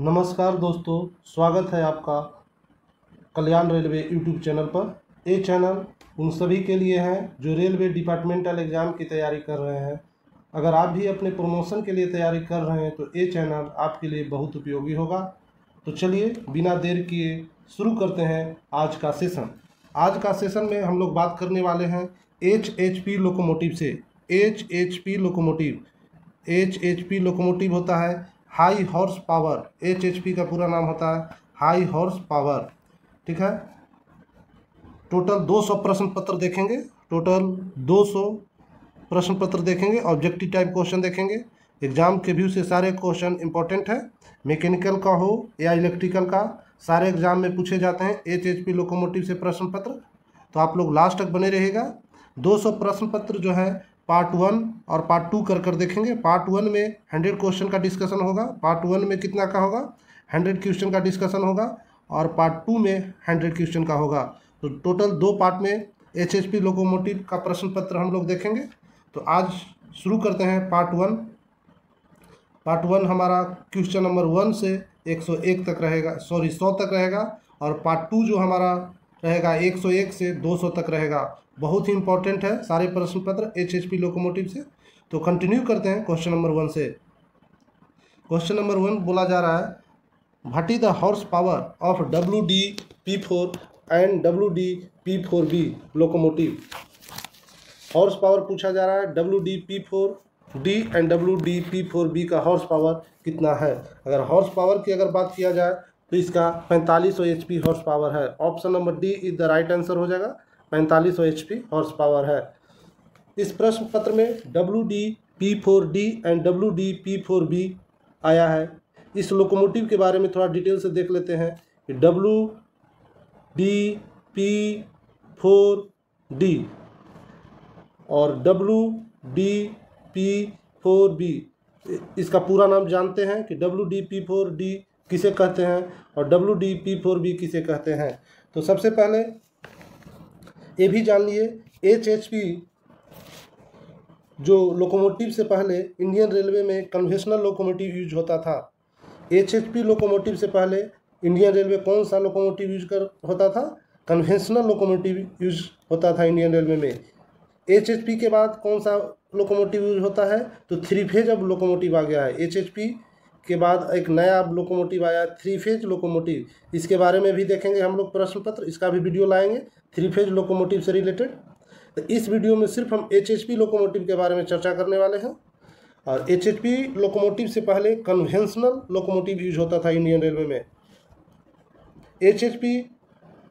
नमस्कार दोस्तों, स्वागत है आपका कल्याण रेलवे यूट्यूब चैनल पर। ये चैनल उन सभी के लिए है जो रेलवे डिपार्टमेंटल एग्ज़ाम की तैयारी कर रहे हैं। अगर आप भी अपने प्रमोशन के लिए तैयारी कर रहे हैं तो ये चैनल आपके लिए बहुत उपयोगी होगा। तो चलिए बिना देर किए शुरू करते हैं आज का सेशन। आज का सेशन में हम लोग बात करने वाले हैं HHP लोकोमोटिव से। HHP लोकोमोटिव, HHP लोकोमोटिव होता है हाई हॉर्स पावर। HHP का पूरा नाम होता है हाई हॉर्स पावर। ठीक है, टोटल 200 प्रश्न पत्र देखेंगे। टोटल 200 प्रश्न पत्र देखेंगे। ऑब्जेक्टिव टाइप क्वेश्चन देखेंगे। एग्जाम के व्यू से सारे क्वेश्चन इंपॉर्टेंट है। मैकेनिकल का हो या इलेक्ट्रिकल का, सारे एग्जाम में पूछे जाते हैं HHP लोकोमोटिव से प्रश्न पत्र। तो आप लोग लास्ट तक बने रहेगा। 200 प्रश्न पत्र जो है पार्ट 1 और पार्ट 2 कर देखेंगे। पार्ट 1 में 100 क्वेश्चन का डिस्कशन होगा। पार्ट 1 में कितना का होगा? 100 क्वेश्चन का डिस्कशन होगा और पार्ट 2 में 100 क्वेश्चन का होगा। तो टोटल 2 पार्ट में HHP लोकोमोटिव का प्रश्न पत्र हम लोग देखेंगे। तो आज शुरू करते हैं पार्ट 1। पार्ट 1 हमारा क्वेश्चन नंबर 1 से 101 तक रहेगा, 100 तक रहेगा। और पार्ट 2 जो हमारा रहेगा 101 से 200 तक रहेगा। बहुत ही इंपॉर्टेंट है सारे प्रश्न पत्र HHP लोकोमोटिव से। तो कंटिन्यू करते हैं क्वेश्चन नंबर 1 से। क्वेश्चन नंबर 1 बोला जा रहा है, what is the horse power of WD-P4 and WD-P4B locomotive. Horse power पूछा जा रहा है। WD-P4D एंड WD-P4B का हॉर्स पावर कितना है। अगर हॉर्स पावर की अगर बात किया जाए तो इसका 4500 HP हॉर्स पावर है। Option number D is the right answer हो जाएगा। 4500 HP हॉर्स पावर है। इस प्रश्न पत्र में WD-P4D एंड WD-P4B आया है। इस लोकोमोटिव के बारे में थोड़ा डिटेल से देख लेते हैं कि WD-P4D और WD-P4B, इसका पूरा नाम जानते हैं कि WD-P4D किसे कहते हैं और WD-P4B किसे कहते हैं। तो सबसे पहले ये भी जान लिए, HHP जो लोकोमोटिव से पहले इंडियन रेलवे में कन्वेंशनल लोकोमोटिव यूज होता था। HHP लोकोमोटिव से पहले इंडियन रेलवे कौन सा लोकोमोटिव यूज होता था? कन्वेंशनल लोकोमोटिव यूज होता था इंडियन रेलवे में। HHP के बाद कौन सा लोकोमोटिव यूज होता है? तो 3 फेज अब लोकोमोटिव आ गया है। HHP के बाद एक नया लोकोमोटिव आया 3 फेज लोकोमोटिव। इसके बारे में भी देखेंगे हम लोग प्रश्न पत्र, इसका भी वीडियो लाएंगे 3 फेज लोकोमोटिव से रिलेटेड। तो इस वीडियो में सिर्फ हम HHP लोकोमोटिव के बारे में चर्चा करने वाले हैं। और HHP लोकोमोटिव से पहले कन्वेंशनल लोकोमोटिव यूज होता था इंडियन रेलवे में। HHP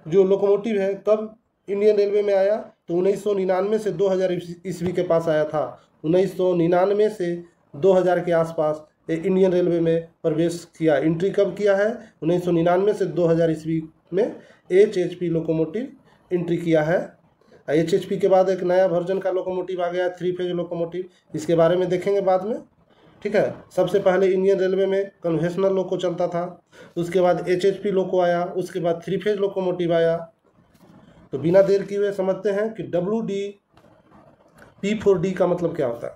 जो लोकोमोटिव है कब इंडियन रेलवे में आया? तो 1999 से 2000 ईस्वी के पास आया था। 1999 से 2000 के आसपास इंडियन रेलवे में प्रवेश किया। एंट्री कब किया है? 1999 से 2000 ईस्वी में HHP लोकोमोटिव एंट्री किया है। HHP के बाद एक नया वर्जन का लोकोमोटिव आ गया 3 फेज लोकोमोटिव। इसके बारे में देखेंगे बाद में। ठीक है, सबसे पहले इंडियन रेलवे में कन्वेंशनल लोको चलता था, उसके बाद HHP लोको आया, उसके बाद 3 फेज लोकोमोटिव आया। तो बिना देर किए हुए समझते हैं कि WD-P4D का मतलब क्या होता है।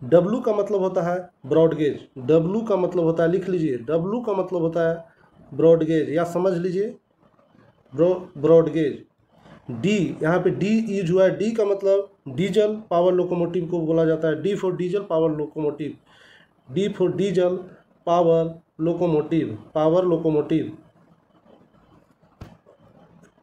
W का मतलब होता है ब्रॉड गेज। W का मतलब होता है, लिख लीजिए, W का मतलब होता है ब्रॉड गेज, या समझ लीजिए ब्रॉड गेज। D, यहाँ पे D यूज हुआ है। D का मतलब डीजल पावर लोकोमोटिव को बोला जाता है। D for diesel power locomotive. D for diesel power locomotive, power locomotive.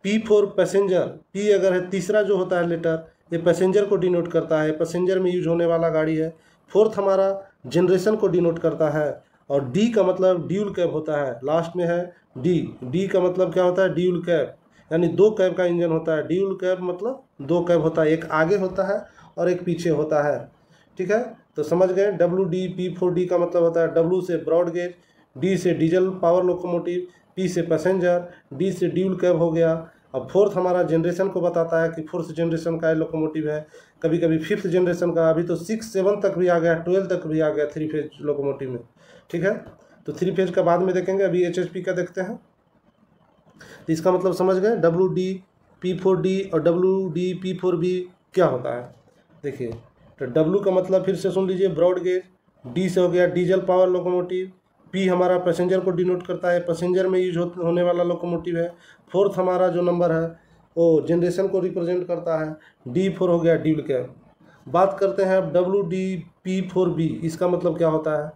P for passenger. P अगर है तीसरा जो होता है लेटर, ये पैसेंजर को डिनोट करता है, पैसेंजर में यूज होने वाला गाड़ी है। 4th हमारा जनरेशन को डिनोट करता है। और D का मतलब ड्यूल कैब होता है। लास्ट में है D। D का मतलब क्या होता है? ड्यूल कैब, यानी 2 कैब का इंजन होता है। ड्यूल कैब मतलब 2 कैब होता है, एक आगे होता है और एक पीछे होता है। ठीक है, तो समझ गए। WD-P4D का मतलब होता है W से ब्रॉड गेज, D से डीजल पावर लोकोमोटिव, P से पैसेंजर, D से ड्यूल कैब हो गया। अब 4th हमारा जनरेशन को बताता है कि 4th जनरेशन का लोकोमोटिव है। कभी कभी 5th जनरेशन का, अभी तो 6, 7 तक भी आ गया, 12 तक भी आ गया 3 फेज लोकोमोटिव में। ठीक है, तो 3 फेज का बाद में देखेंगे, अभी HHP का देखते हैं। तो इसका मतलब समझ गए WD-P4D और WD-P4B क्या होता है। देखिए, तो W का मतलब फिर से सुन लीजिए, ब्रॉड गेज। D से हो गया डीजल पावर लोकोमोटिव, पी हमारा पैसेंजर को डिनोट करता है, पैसेंजर में यूज होने वाला लोकोमोटिव है। फोर्थ हमारा जो नंबर है वो जनरेशन को रिप्रेजेंट करता है। D4 हो गया ड्यूल कैब। बात करते हैं अब WDP4B, इसका मतलब क्या होता है।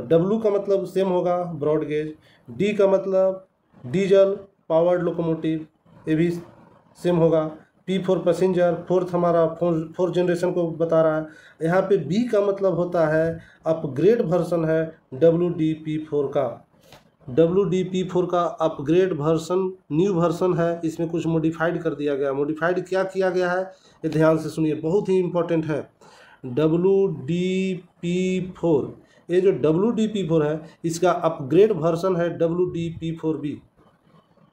W का मतलब सेम होगा ब्रॉड गेज, D का मतलब डीजल पावर्ड लोकोमोटिव, ये भी सेम होगा। P4 पैसेंजर, फोर्थ हमारा फोर्थ जनरेशन को बता रहा है। यहाँ पे B का मतलब होता है अपग्रेड वर्जन है WDP4 का। WDP4 का अपग्रेड वर्जन, न्यू वर्जन है, इसमें कुछ मॉडिफाइड कर दिया गया। मॉडिफाइड क्या किया गया है ये ध्यान से सुनिए, बहुत ही इंपॉर्टेंट है। WDP4, ये जो WDP4 है इसका अपग्रेड वर्जन है WDP4B।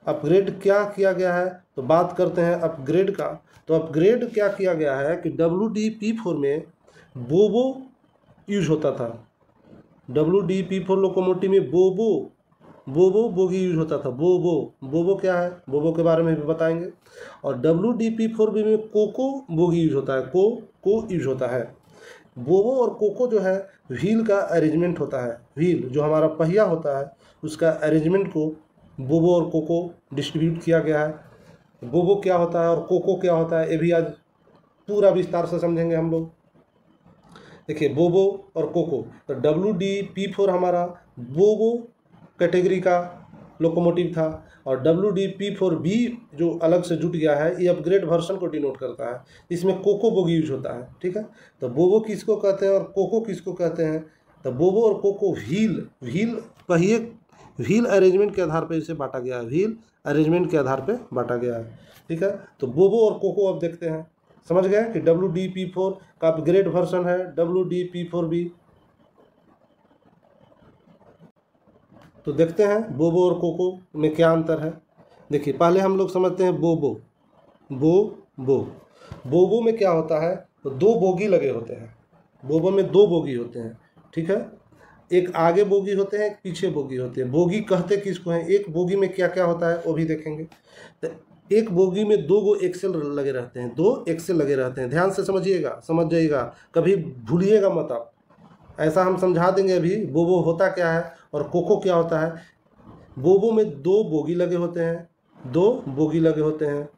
अपग्रेड क्या किया गया है तो बात करते हैं अपग्रेड का। तो अपग्रेड क्या किया गया है कि WDP4 में बोबो यूज होता था। WDP4 लोकोमोटिव में बोबो बोगी यूज होता था। बोबो क्या है, बोबो के बारे में भी बताएंगे। और WDP4B में कोको बोगी यूज होता है, को यूज होता है। बोबो और कोको जो है व्हील का अरेंजमेंट होता है, व्हील जो हमारा पहिया होता है उसका अरेंजमेंट को बोबो और कोको डिस्ट्रीब्यूट किया गया है। बोबो क्या होता है और कोको क्या होता है ये भी आज पूरा विस्तार से समझेंगे हम लोग। देखिए बोबो और कोको, तो WDP4 हमारा बोबो कैटेगरी का लोकोमोटिव था और WDP4B जो अलग से जुट गया है ये अपग्रेड वर्जन को डिनोट करता है, इसमें कोको बोगी यूज होता है। ठीक है, तो बोबो किसको कहते हैं और कोको किसको कहते हैं। तो बोबो और कोको व्हील पहिए, व्हील अरेंजमेंट के आधार पर इसे बांटा गया है, व्हील अरेंजमेंट के आधार पर बांटा गया है। ठीक है, तो बोबो और कोको अब देखते हैं, समझ गए कि WDP4 का अपग्रेड वर्जन है WDP4B। तो देखते हैं बोबो और कोको में क्या अंतर है। देखिए पहले हम लोग समझते हैं बोबो में क्या होता है तो दो बोगी लगे होते हैं। बोबो में दो बोगी होते हैं। ठीक है, एक आगे बोगी होते हैं, एक पीछे बोगी होते हैं। बोगी कहते किसको हैं, एक बोगी में क्या क्या होता है वो भी देखेंगे। तो एक बोगी में दो गो एक्सेल लगे रहते हैं, दो एक्सेल लगे रहते हैं। ध्यान से समझिएगा, समझ जाइएगा, कभी भूलिएगा मत आप। ऐसा हम समझा देंगे अभी बोबो होता क्या है और कोको क्या होता है। बोबो में दो बोगी लगे होते हैं, दो बोगी लगे होते हैं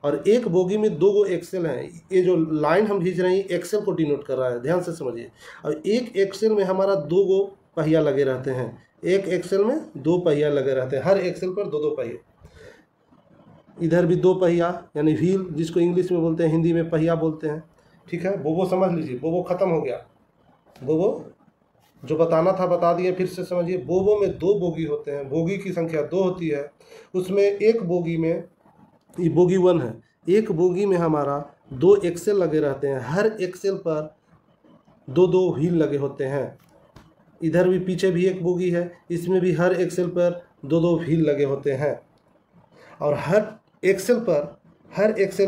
और एक बोगी में दो गो एक्सेल हैं। ये जो लाइन हम खींच रहे हैं एक्सेल को डिनोट कर रहा है, ध्यान से समझिए। और एक एक्सेल में हमारा दो गो पहिया लगे रहते हैं, एक एक्सेल में दो पहिया लगे रहते हैं, हर एक्सेल पर दो दो पहिए। इधर भी दो पहिया यानी व्हील, जिसको इंग्लिश में बोलते हैं, हिंदी में पहिया बोलते हैं। ठीक है, बोबो समझ लीजिए, बोबो खत्म हो गया। बोबो जो बताना था बता दिए, फिर से समझिए। बोबो में दो बोगी होते हैं, बोगी की संख्या दो होती है। उसमें एक बोगी में, ये बोगी 1 है, एक बोगी में हमारा दो एक्सेल लगे रहते हैं, हर एक्सेल पर दो दो व्हील लगे होते हैं। इधर भी पीछे भी एक बोगी है, इसमें भी हर एक्सेल पर दो दो व्हील लगे होते हैं और हर एक्सेल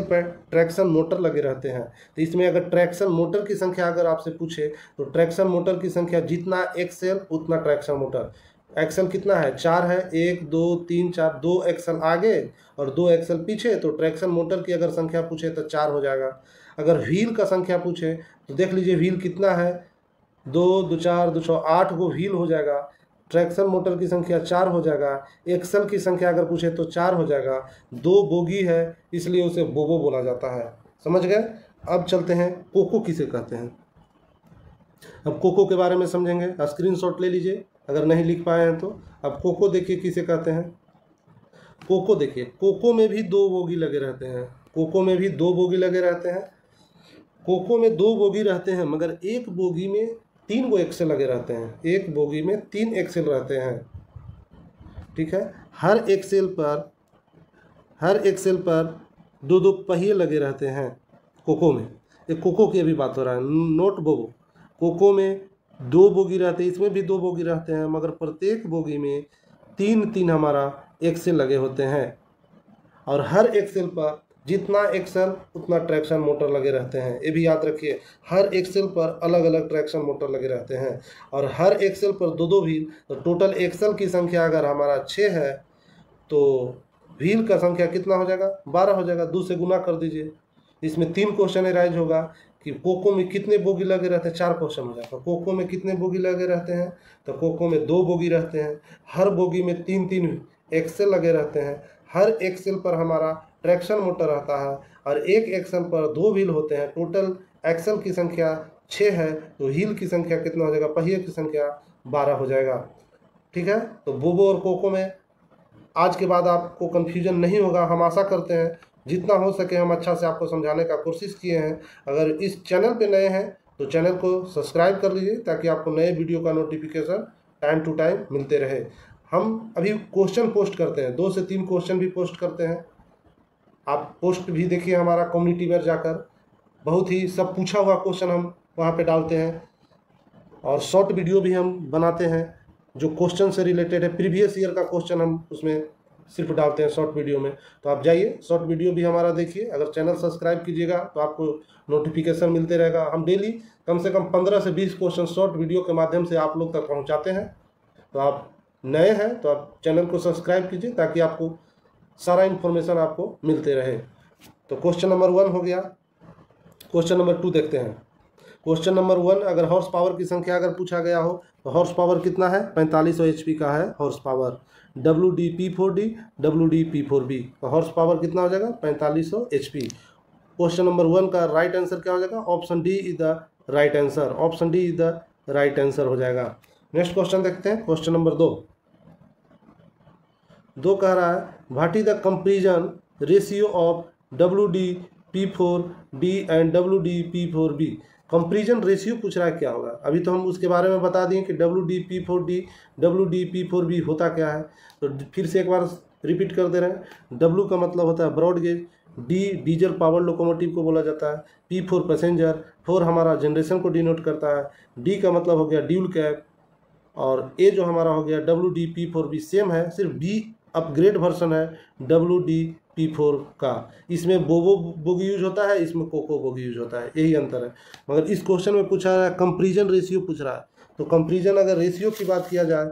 पर ट्रैक्शन मोटर लगे रहते हैं। तो इसमें अगर ट्रैक्शन मोटर की संख्या अगर आपसे पूछे तो ट्रैक्शन मोटर की संख्या जितना एक्सेल उतना ट्रैक्शन मोटर। एक्सेल कितना है, 4 है, 1 2 3 4, 2 एक्सेल आगे और 2 एक्सेल पीछे। तो ट्रैक्शन मोटर की अगर संख्या पूछे तो 4 हो जाएगा। अगर व्हील का संख्या पूछे तो देख लीजिए व्हील कितना है, 2 2 4 2 6 8 गो व्हील हो जाएगा। ट्रैक्शन मोटर की संख्या 4 हो जाएगा। एक्सेल की संख्या अगर पूछे तो 4 हो जाएगा। दो बोगी है इसलिए उसे बोबो बोला जाता है। समझ गए। अब चलते हैं कोको किसे कहते हैं। अब कोको के बारे में समझेंगे, स्क्रीनशॉट ले लीजिए अगर नहीं लिख पाए हैं तो। अब कोको देखिए किसे कहते हैं। कोको देखिए, कोको में भी दो बोगी लगे रहते हैं, कोको में भी दो बोगी लगे रहते हैं। कोको में दो बोगी रहते हैं मगर एक बोगी में 3 गो एक्सेल लगे रहते हैं, एक बोगी में 3 एक्सेल रहते हैं। ठीक है, हर एक्सेल पर दो दो पहिए लगे रहते हैं कोको में। एक कोको की अभी बात हो रहा है, नोट बोबो। कोको में दो बोगी रहते हैं, इसमें भी दो बोगी रहते हैं मगर प्रत्येक बोगी में 3 हमारा एक्सेल लगे होते हैं और हर एक्सेल पर जितना एक्सेल उतना ट्रैक्शन मोटर लगे रहते हैं। ये भी याद रखिए, हर एक्सेल पर अलग अलग ट्रैक्शन मोटर लगे रहते हैं और हर एक्सेल पर दो दो व्हील। तो टोटल एक्सेल की संख्या अगर हमारा 6 है तो व्हील का संख्या कितना हो जाएगा, 12 हो जाएगा। 2 से गुना कर दीजिए। इसमें 3 क्वेश्चन एराइज होगा कि कोको में कितने बोगी लगे रहते हैं, 4 क्वेश्चन हो जाएगा। कोको में कितने बोगी लगे रहते हैं, तो कोको में 2 बोगी रहते हैं। हर बोगी में 3-3 एक्सेल लगे रहते हैं। हर एक्सेल पर हमारा ट्रैक्शन मोटर रहता है और एक एक्सेल पर 2 व्हील होते हैं। टोटल एक्सेल की संख्या 6 है, तो व्हील की संख्या कितना हो जाएगा, पहिए की संख्या 12 हो जाएगा। ठीक है, तो बोबो और कोको में आज के बाद आपको कन्फ्यूजन नहीं होगा, हम आशा करते हैं। जितना हो सके हम अच्छा से आपको समझाने का कोशिश किए हैं। अगर इस चैनल पे नए हैं तो चैनल को सब्सक्राइब कर लीजिए ताकि आपको नए वीडियो का नोटिफिकेशन टाइम टू टाइम मिलते रहे। हम अभी क्वेश्चन पोस्ट करते हैं, 2 से 3 क्वेश्चन भी पोस्ट करते हैं। आप पोस्ट भी देखिए हमारा कम्युनिटी में जाकर, बहुत ही सब पूछा हुआ क्वेश्चन हम वहाँ पे डालते हैं। और शॉर्ट वीडियो भी हम बनाते हैं जो क्वेश्चन से रिलेटेड है। प्रीवियस ईयर का क्वेश्चन हम उसमें सिर्फ डालते हैं शॉर्ट वीडियो में। तो आप जाइए शॉर्ट वीडियो भी हमारा देखिए। अगर चैनल सब्सक्राइब कीजिएगा तो आपको नोटिफिकेशन मिलते रहेगा। हम डेली कम से कम 15 से 20 क्वेश्चन शॉर्ट वीडियो के माध्यम से आप लोग तक पहुँचाते हैं। तो आप नए हैं तो आप चैनल को सब्सक्राइब कीजिए ताकि आपको सारा इन्फॉर्मेशन आपको मिलते रहे। तो क्वेश्चन नंबर 1 हो गया। क्वेश्चन नंबर 2 देखते हैं। क्वेश्चन नंबर 1, अगर हॉर्स पावर की संख्या अगर पूछा गया हो तो हॉर्स पावर कितना है, 4500 HP का है हॉर्स पावर। WD-P4D, WD-P4B, तो हॉर्स पावर कितना हो जाएगा, 4500 HP। क्वेश्चन नंबर 1 का राइट आंसर क्या हो जाएगा, option D is the right answer. Option D is the right answer हो जाएगा। नेक्स्ट क्वेश्चन देखते हैं। क्वेश्चन नंबर 2 कह रहा है what is the comparison ratio of WD-P4D and WD-P4B। Comparison ratio पूछ रहा है, क्या होगा। अभी तो हम उसके बारे में बता दिए कि WD-P4D, WD-P4B होता क्या है। तो फिर से एक बार रिपीट कर दे रहे हैं। W का मतलब होता है broad gauge, D diesel power locomotive को बोला जाता है, P4 पैसेंजर, 4 हमारा जनरेशन को डिनोट करता है, D का मतलब हो गया ड्यूल कैब, और A जो हमारा हो गया WD-P4B सेम है, सिर्फ B अपग्रेड वर्जन है WD-P4 का। इसमें बोबो बोगी यूज होता है, इसमें कोको बोगी यूज होता है, यही अंतर है। मगर इस क्वेश्चन में पूछा रहा है कंपैरिजन रेशियो पूछ रहा है। तो कंपैरिजन अगर रेशियो की बात किया जाए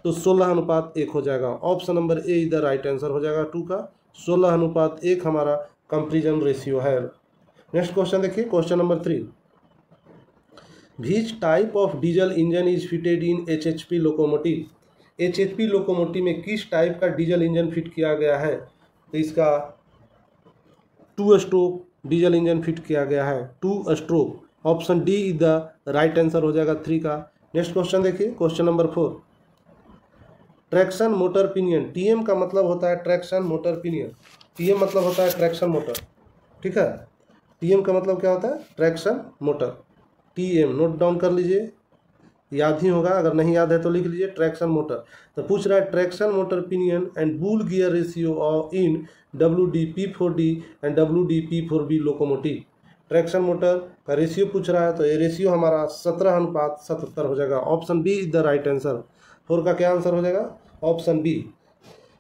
तो 16:1 हो जाएगा। ऑप्शन नंबर ए इधर राइट आंसर हो जाएगा 2 का। 16:1 हमारा कंपैरिजन रेशियो है। नेक्स्ट क्वेश्चन देखिए। Question number 3, which type of diesel engine is fitted in HHP locomotive. HHP locomotive में किस टाइप का डीजल इंजन फिट किया गया है, तो इसका 2 स्ट्रोक डीजल इंजन फिट किया गया है, 2 stroke. Option D is the right answer हो जाएगा 3 का। नेक्स्ट क्वेश्चन देखिए। Question number 4, traction motor pinion. TM का मतलब होता है ट्रैक्शन मोटर पिनियन। TM मतलब होता है ट्रैक्शन मोटर, ठीक है। TM का मतलब क्या होता है, traction motor. TM note down कर लीजिए, याद ही होगा, अगर नहीं याद है तो लिख लीजिए ट्रैक्शन मोटर। तो पूछ रहा है traction motor pinion and bull gear ratio in WD-P4D and WD-P4B locomotive. Traction motor का रेशियो पूछ रहा है, तो ये रेशियो हमारा 17:77 हो जाएगा। Option B is the right answer. 4 का क्या आंसर हो जाएगा, ऑप्शन बी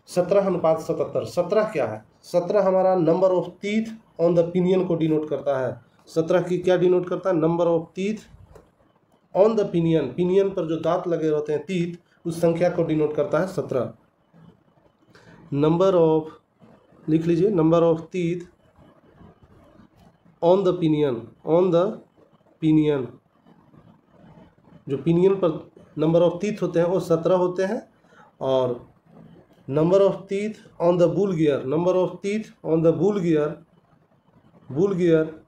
17:77। 17 क्या है, 17 हमारा number of teeth on the pinion को डिनोट करता है। 17 की क्या डिनोट करता है, number of teeth on the pinion. Pinion पर जो दांत लगे होते हैं टीथ, उस संख्या को डिनोट करता है 17। नंबर ऑफ, लिख लीजिए, number of teeth on the pinion. On the pinion, जो पिनियन पर नंबर ऑफ टीथ होते हैं वो 17 होते हैं। और number of teeth on the bull gear, number of teeth on the bull gear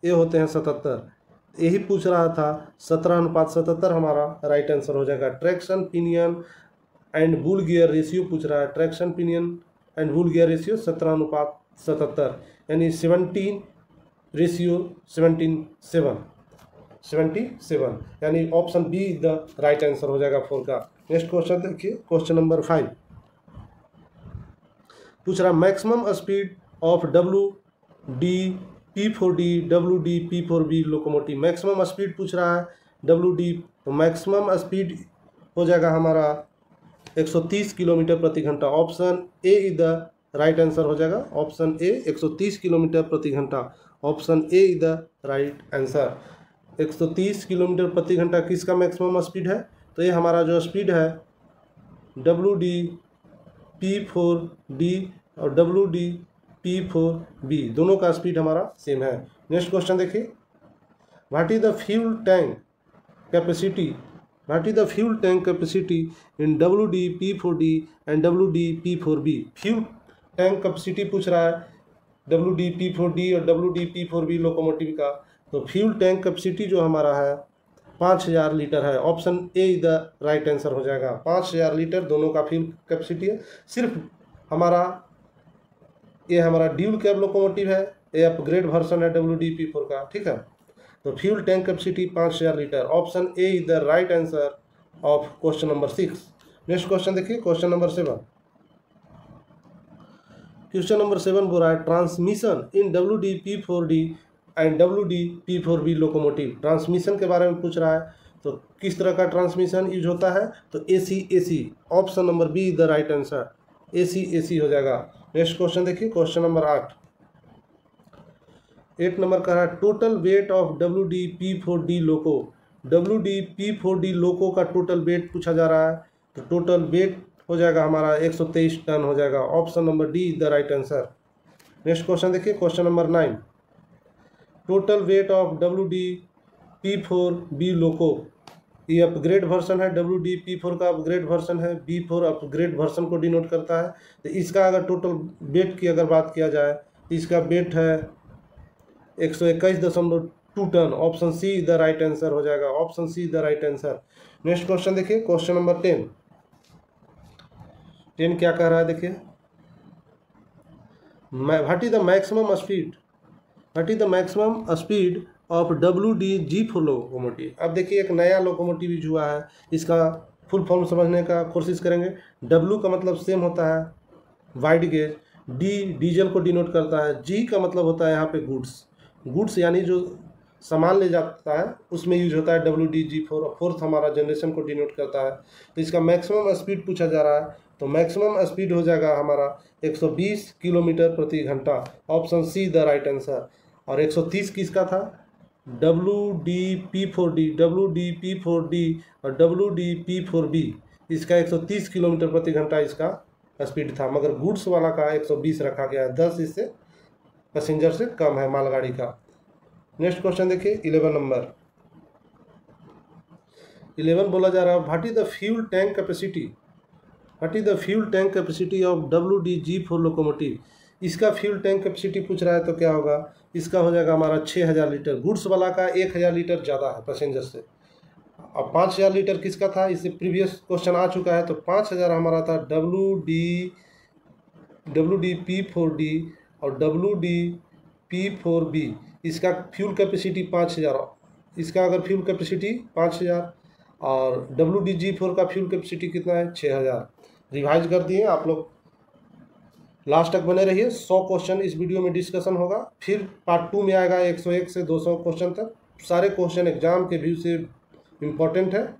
ये होते हैं 77। यही पूछ रहा था, 17:77 हमारा राइट आंसर हो जाएगा। Traction pinion and bull gear ratio पूछ रहा है, traction pinion and bull gear ratio 17:77, यानी 77, यानी option B the right answer हो जाएगा 4 का। नेक्स्ट क्वेश्चन देखिए। क्वेश्चन नंबर 5 पूछ रहा है maximum speed of WD-P4D, WD-P4B locomotive. Maximum speed पूछ रहा है WD, तो मैक्सिमम स्पीड हो जाएगा हमारा 130 किलोमीटर प्रति घंटा। Option A is the right answer हो जाएगा। ऑप्शन ए 130 किलोमीटर प्रति घंटा। Option A is the right answer. 130 kilometre प्रति घंटा किसका मैक्सिमम स्पीड है, तो ये हमारा जो स्पीड है WD-P4D और WD-P4B दोनों का स्पीड हमारा सेम है। नेक्स्ट क्वेश्चन देखिए। What is the fuel tank capacity, what is the fuel tank capacity in WD-P4D and WD-P4B। Fuel tank capacity पूछ रहा है WD-P4D और WD-P4B लोकोमोटिव का। तो फ्यूल टैंक कैपेसिटी जो हमारा है 5000 लीटर है। Option A the right answer हो जाएगा। 5000 लीटर दोनों का फ्यूल कैपेसिटी है। सिर्फ हमारा ये हमारा ड्यूल कैब लोकोमोटिव है, ये अपग्रेड वर्जन है WD-P4 का, ठीक है। तो fuel tank capacity 5000 litre. Option A is the right answer of question number 6। Next question देखिए, क्वेश्चन नंबर 7। क्वेश्चन नंबर 7 बोल रहा है transmission in WD-P4D and WD-P4B locomotive. Transmission के बारे में पूछ रहा है, तो किस तरह का ट्रांसमिशन यूज होता है, तो AC। Option number B is the right answer, AC हो जाएगा। नेक्स्ट क्वेश्चन देखिए, क्वेश्चन नंबर 8 नंबर का है total weight of WD-P4D loco. WD-P4D loco का टोटल वेट पूछा जा रहा है, तो टोटल वेट हो जाएगा हमारा 123 टन हो जाएगा। Option number D is the right answer. Next question देखिए, question number 9 total weight of WD-P4B loco. ये अपग्रेड वर्जन है, WD-P4 का अपग्रेड वर्जन है, B4 अपग्रेड वर्जन को डिनोट करता है। तो इसका अगर टोटल वेट की अगर बात किया जाए तो इसका वेट है 121.2 ton. Option C the right answer हो जाएगा। Option C the right answer. Next question देखिए, क्वेश्चन नंबर 10 क्या कह रहा है देखिए, what is the maximum speed, what is the maximum speed of WD-G4 locomotive. अब देखिए एक नया लोकोमोटिव यूज हुआ है, इसका फुल फॉर्म समझने का कोशिश करेंगे। W का मतलब सेम होता है वाइड गेज, D डीजल को डिनोट करता है, G का मतलब होता है यहाँ पे गुड्स यानी जो सामान ले जाता है उसमें यूज होता है WD-G4। फोर्थ हमारा जनरेशन को डिनोट करता है। तो इसका मैक्सिमम स्पीड पूछा जा रहा है, तो मैक्सिमम स्पीड हो जाएगा हमारा 120 किलोमीटर प्रति घंटा। Option C the right answer. और 130 किसका था, WD-P4D और WD-P4B, इसका 130 किलोमीटर प्रति घंटा इसका स्पीड था, मगर गुड्स वाला का 120 रखा गया है। 10 इससे पैसेंजर से कम है मालगाड़ी का। नेक्स्ट क्वेश्चन देखिए, 11 नंबर। 11 बोला जा रहा है what is the fuel tank capacity, what is the fuel tank capacity of WD-G4 locomotive. इसका फ्यूल टैंक कैपेसिटी पूछ रहा है, तो क्या होगा, इसका हो जाएगा हमारा 6000 लीटर। गुड्स वाला का 1000 लीटर ज़्यादा है पैसेंजर से। अब 5000 लीटर किसका था, इससे प्रीवियस क्वेश्चन आ चुका है। तो 5000 हमारा था WD-P4D और WD-P4B। इसका फ्यूल कैपेसिटी 5000, इसका अगर फ्यूल कैपेसिटी 5000 और WD-G4 का फ्यूल कैपेसिटी कितना है 6000। रिवाइज कर दिए आप लोग, लास्ट तक बने रहिए। 100 क्वेश्चन इस वीडियो में डिस्कशन होगा, फिर पार्ट 2 में आएगा 101 से 200 क्वेश्चन तक। सारे क्वेश्चन एग्जाम के व्यू से इम्पोर्टेंट है,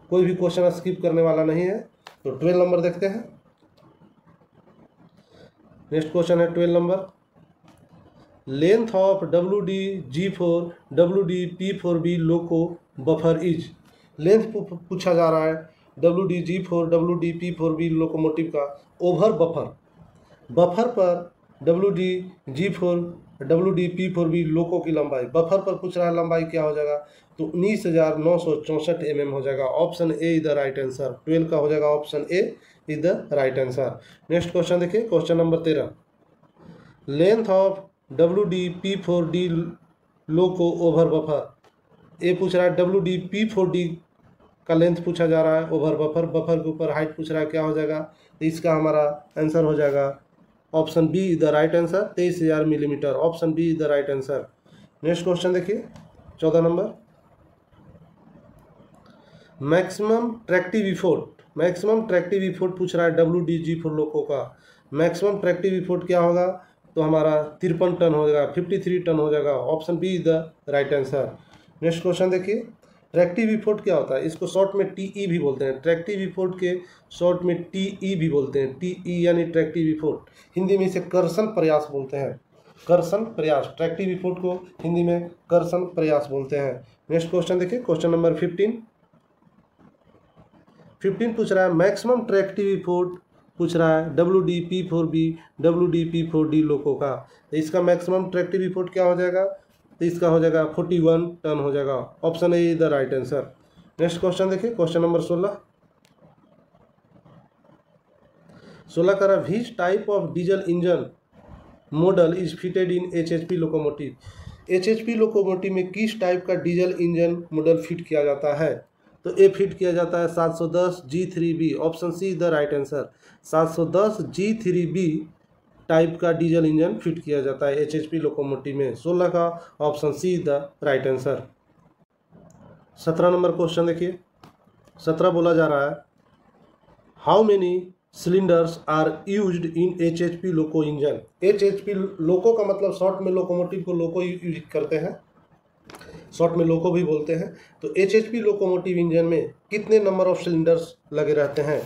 कोई भी क्वेश्चन स्किप करने वाला नहीं है। तो 12 नंबर देखते हैं। नेक्स्ट क्वेश्चन है 12 number, length of WD-G4 WD-P4B loco buffer is. Length पूछा जा रहा है WD-G4 WD-P4B लोकोमोटिव का ओवर बफर पर WD-G4 WD-P4B लोको की लंबाई, बफर पर पूछ रहा है लंबाई क्या हो जाएगा, तो 19,964 mm हो जाएगा। Option A is the right answer. 12 का हो जाएगा option A is the right answer. Next question देखिए, question number 13, length of WD-P4D loco over buffer. ये पूछ रहा है WD-P4D का लेंथ पूछा जा रहा है ओवर बफर के ऊपर हाइट पूछ रहा है, क्या हो जाएगा, तो इसका हमारा आंसर हो जाएगा option B is the right answer, 23,000 millimetre. Option B is the right answer. Next question देखिए, 14 नंबर, मैक्सिमम ट्रैक्टिव इफोर्ट पूछ रहा है WD-G4 लोको का। मैक्सिमम ट्रैक्टिव इफोर्ट क्या होगा, तो हमारा 53 टन हो जाएगा, 53 टन हो जाएगा। Option B is the right answer. Next question देखिए, ट्रैक्टिव इफोर्ट क्या होता है, इसको शॉर्ट में TE भी बोलते हैं। ट्रैक्टिव इफोर्ट के शॉर्ट में TE भी बोलते हैं। TE यानी ट्रैक्टिव इफोर्ट, हिंदी में इसे कर्षण प्रयास बोलते हैं। कर्षण प्रयास, ट्रैक्टिव इफोर्ट को हिंदी में कर्षण प्रयास बोलते हैं। नेक्स्ट क्वेश्चन देखिए, क्वेश्चन नंबर 15 पूछ रहा है मैक्सिमम ट्रैक्टिव इफोर्ट पूछ रहा है WD-P4B WD-P4D लोको का। तो इसका मैक्सिमम ट्रैक्टिव इफोर्ट क्या हो जाएगा, तो इसका हो जाएगा 41 टन हो जाएगा। Option A is the right answer. Next question देखिए, क्वेश्चन नंबर 16 कह रहा है which type of diesel engine model is fitted in HHP locomotive. HHP locomotive में किस टाइप का डीजल इंजन मॉडल फिट किया जाता है? तो ए फिट किया जाता है 710 G3B। Option C the right answer. 710 G3B type का डीजल इंजन फिट किया जाता है एचएचपी लोकोमोटिव में। 16 का option C the right answer. 17 number question देखिए, 17 बोला जा रहा है how many cylinders are used in HHP loco engine. HHP loco का मतलब शॉर्ट में लोकोमोटिव को लोको यूज करते हैं, शॉर्ट में लोको भी बोलते हैं। तो एचएचपी लोकोमोटिव इंजन में कितने नंबर ऑफ सिलेंडर्स लगे रहते हैं?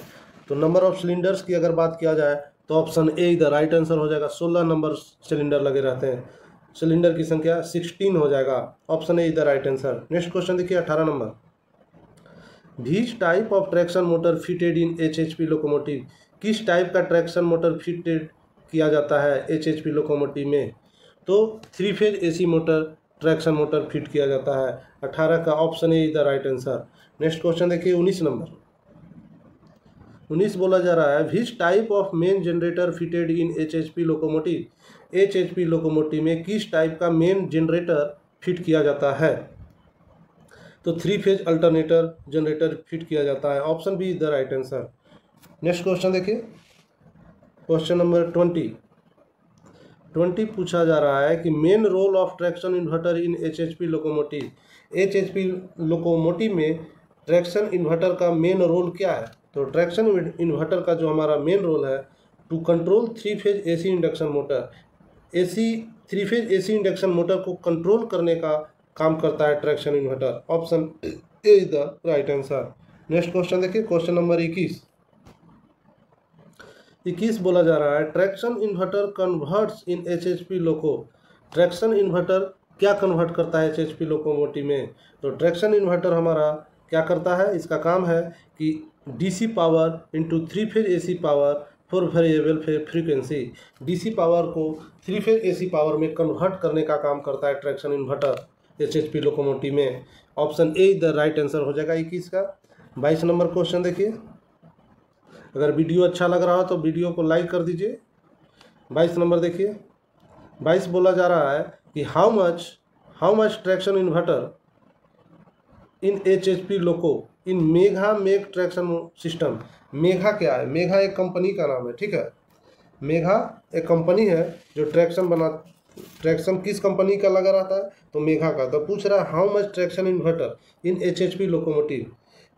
तो नंबर ऑफ सिलेंडर्स की अगर बात किया जाए तो option A the right answer हो जाएगा। 16 नंबर सिलेंडर लगे रहते हैं। सिलेंडर की संख्या 16 हो जाएगा। Option A the right answer. Next question देखिए 18 number which type of traction motor fitted in HHP locomotive. किस टाइप का ट्रैक्शन मोटर फिटेड किया जाता है एचएचपी लोकोमोटिव में? तो 3 phase AC motor traction motor fit किया जाता है। 18 का option A the right answer. Next question देखिए 19 नंबर। 19 बोला जा रहा है which type of main generator fitted in HHP locomotive. HHP locomotive में किस टाइप का मेन जनरेटर फिट किया जाता है? तो 3 फेज अल्टरनेटर जनरेटर फिट किया जाता है। Option B the right answer. Next question देखिए, क्वेश्चन नंबर 20 पूछा जा रहा है कि main role of traction inverter in HHP locomotive. HHP locomotive में ट्रैक्शन इन्वर्टर का मेन रोल क्या है? तो ट्रैक्शन इन्वर्टर का जो हमारा मेन रोल है to control 3 phase AC induction motor. 3 phase AC induction motor को कंट्रोल करने का काम करता है traction inverter. Option A is the right answer. Next question देखिए, क्वेश्चन नंबर 21 बोला जा रहा है traction inverter converts in HHP loco. Traction inverter क्या कन्वर्ट करता है एचएचपी लोकोमोटिव में? तो ट्रैक्शन इन्वर्टर हमारा क्या करता है, इसका काम है कि DC power into 3 phase AC power for variable frequency. DC power को 3 फेज एसी पावर में कन्वर्ट करने का काम करता है ट्रैक्शन इन्वर्टर एचएचपी लोकोमोटिव में। Option A the right answer हो जाएगा 21 का। 22 नंबर क्वेश्चन देखिए, अगर वीडियो अच्छा लग रहा हो तो वीडियो को लाइक कर दीजिए। 22 नंबर देखिए, 22 बोला जा रहा है कि how much traction inverter in HHP loco in Megha make traction system. Megha क्या है? मेघा एक कंपनी का नाम है, ठीक है। मेघा एक कंपनी है जो ट्रैक्शन किस कंपनी का लगा रहता है? तो मेघा का। तो पूछ रहा है how much traction inverter in HHP locomotive.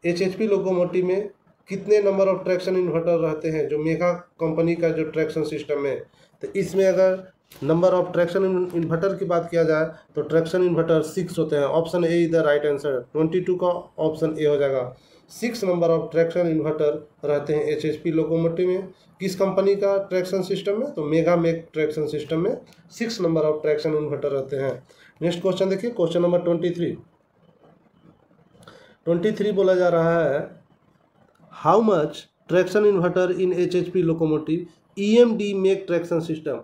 HHP locomotive में कितने नंबर ऑफ ट्रैक्शन इन्वर्टर रहते हैं जो मेघा कंपनी का जो ट्रैक्शन सिस्टम है? तो इसमें अगर नंबर ऑफ ट्रैक्शन इन्वर्टर की बात किया जाए तो ट्रैक्शन इन्वर्टर 6 होते हैं। Option A is the right answer. 22 का ऑप्शन ए हो जाएगा। 6 नंबर ऑफ ट्रैक्शन इन्वर्टर रहते हैं एचएचपी लोकोमोटिव में। किस कंपनी का ट्रैक्शन सिस्टम में? तो मेगा मेक ट्रैक्शन सिस्टम में 6 नंबर ऑफ ट्रैक्शन इन्वर्टर रहते हैं। नेक्स्ट क्वेश्चन देखिए, क्वेश्चन नंबर 23 बोला जा रहा है how much traction inverter in HHP locomotive EMD make traction system.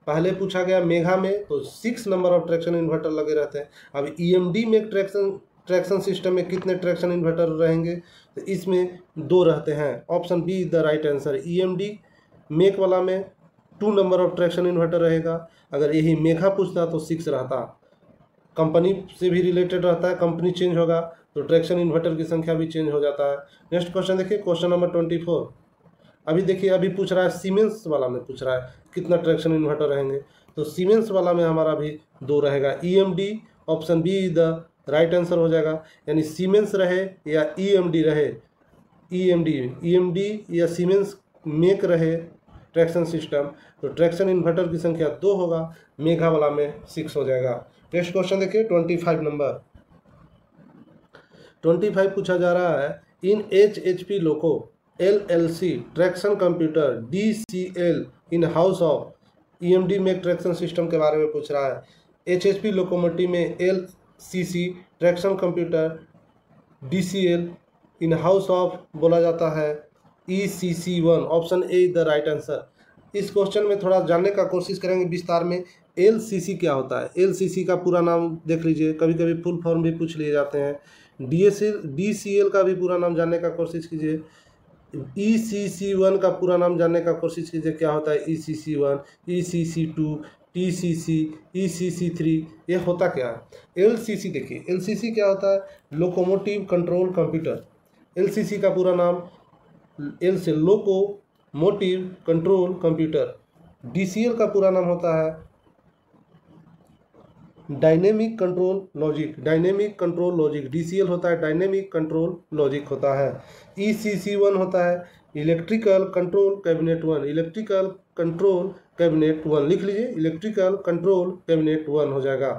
पहले पूछा गया मेघा में तो 6 नंबर ऑफ ट्रैक्शन इन्वर्टर लगे रहते हैं। अब ईएमडी में ट्रैक्शन सिस्टम में कितने ट्रैक्शन इन्वर्टर रहेंगे? तो इसमें 2 रहते हैं। Option B the right answer. EMD make वाला में 2 नंबर ऑफ ट्रैक्शन इन्वर्टर रहेगा। अगर यही मेघा पूछता तो 6 रहता। कंपनी से भी रिलेटेड रहता है, कंपनी चेंज होगा तो ट्रैक्शन इन्वर्टर की संख्या भी चेंज हो जाता है। नेक्स्ट क्वेश्चन देखिए, क्वेश्चन नंबर 24। अभी देखिए, अभी पूछ रहा है सीमेंस वाला में पूछ रहा है कितना ट्रैक्शन इन्वर्टर रहेंगे। तो सीमेंस वाला में हमारा भी 2 रहेगा। EMD option B the right answer हो जाएगा। यानी सीमेंस रहे या ईएमडी रहे, ईएमडी या सीमेंस मेक रहे ट्रैक्शन सिस्टम, तो ट्रैक्शन इन्वर्टर की संख्या 2 होगा। मेघा वाला में 6 हो जाएगा। नेक्स्ट क्वेश्चन देखिए 25 नंबर। 25 पूछा जा रहा है in HHP loco LLC traction computer DCL in house of EMD make traction system के बारे में पूछ रहा है। एचएचपी लोकोमोटिव में LCC traction computer DCL in house of बोला जाता है ECC1। Option A the right answer. इस क्वेश्चन में थोड़ा जानने का कोशिश करेंगे विस्तार में LCC क्या होता है? LCC का पूरा नाम देख लीजिए, कभी कभी फुल फॉर्म भी पूछ लिए जाते हैं। DCL का भी पूरा नाम जानने का कोशिश कीजिए। ECC1 का पूरा नाम जानने का कोशिश कीजिए, क्या होता है ECC1, ECC2, TCC, ECC3, ये होता क्या है? LCC देखिए, LCC क्या होता है? Locomotive control computer. LCC का पूरा नाम L से लोकोमोटिव कंट्रोल कंप्यूटर। DCL का पूरा नाम होता है dynamic control logic. Dynamic control logic DCL होता है, डायनेमिक कंट्रोल लॉजिक होता है। ECC1 होता है electrical control cabinet 1। Electrical control cabinet 1 लिख लीजिए, इलेक्ट्रिकल कंट्रोल कैबिनेट 1 हो जाएगा।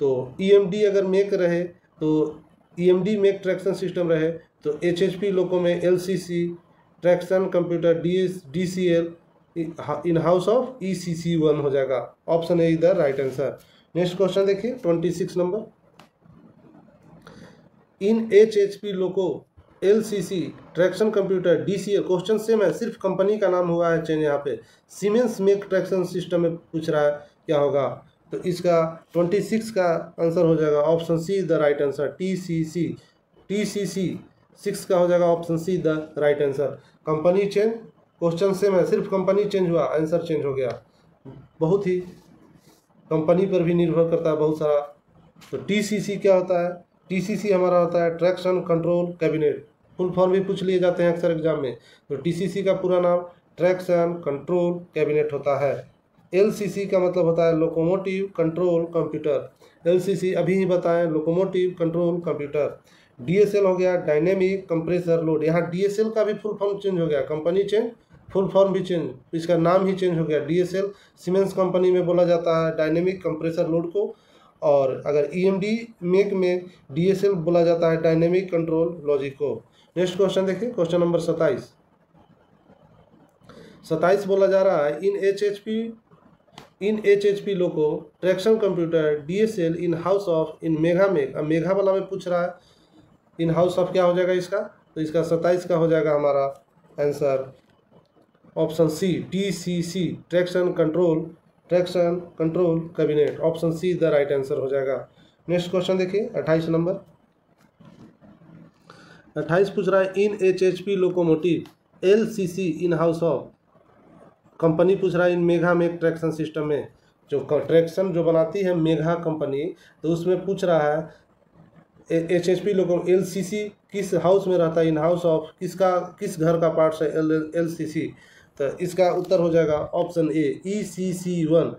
तो EMD अगर मेक रहे तो EMD मेक ट्रैक्शन सिस्टम रहे तो HHP लोको में LCC traction computer DCL in house of ECC1 हो जाएगा। ऑप्शन ए इधर राइट आंसर। नेक्स्ट क्वेश्चन देखिए 26 नंबर। इन HHP लोको LCC traction computer DCL, question same है, सिर्फ कंपनी का नाम हुआ है चेंज। यहाँ पे सीमेंस मेक ट्रैक्शन सिस्टम में पूछ रहा है क्या होगा, तो इसका 26 का आंसर हो जाएगा option C the right answer. TCC 6 का हो जाएगा option C the right answer. Company change, question same है, सिर्फ कंपनी चेंज हुआ, आंसर चेंज हो गया। बहुत ही कंपनी पर भी निर्भर करता है बहुत सारा। तो TCC क्या होता है? TCC हमारा होता है traction control cabinet. Full form भी पूछ लिए जाते हैं अक्सर एग्जाम में। तो TCC का पूरा नाम ट्रैक्शन कंट्रोल कैबिनेट होता है। LCC का मतलब होता है लोकोमोटिव कंट्रोल कंप्यूटर। LCC अभी ही बताएं, लोकोमोटिव कंट्रोल कंप्यूटर। DSL हो गया डायनेमिक कंप्रेसर लोड। यहाँ DSL का भी फुल फॉर्म चेंज हो गया, कंपनी चेंज, फुल फॉर्म भी चेंज, इसका नाम ही चेंज हो गया। DSL सीमेंस कंपनी में बोला जाता है डायनेमिक कंप्रेसर लोड को, और अगर EMD मेक में DSL बोला जाता है डायनेमिक कंट्रोल लॉजिक को। नेक्स्ट क्वेश्चन देखिए, क्वेश्चन नंबर 27 बोला जा रहा है इन HHP loco traction computer DSL in house of in mega make. अब मेगा वाला में पूछ रहा है इन हाउस ऑफ क्या हो जाएगा इसका, तो इसका 27 का हो जाएगा हमारा answer option C TCC traction control cabinet. Option C the right answer हो जाएगा। नेक्स्ट क्वेश्चन देखिए 28 नंबर। 28 पूछ रहा है इन HHP locomotive LCC in house of, company पूछ रहा है इन मेगा मेक ट्रैक्शन सिस्टम में, जो ट्रैक्शन जो बनाती है मेगा कंपनी, तो उसमें पूछ रहा है HHP लोको LCC किस हाउस में रहता है, इन हाउस ऑफ किस घर का पार्ट्स है LCC, तो इसका उत्तर हो जाएगा ऑप्शन ए ECC1।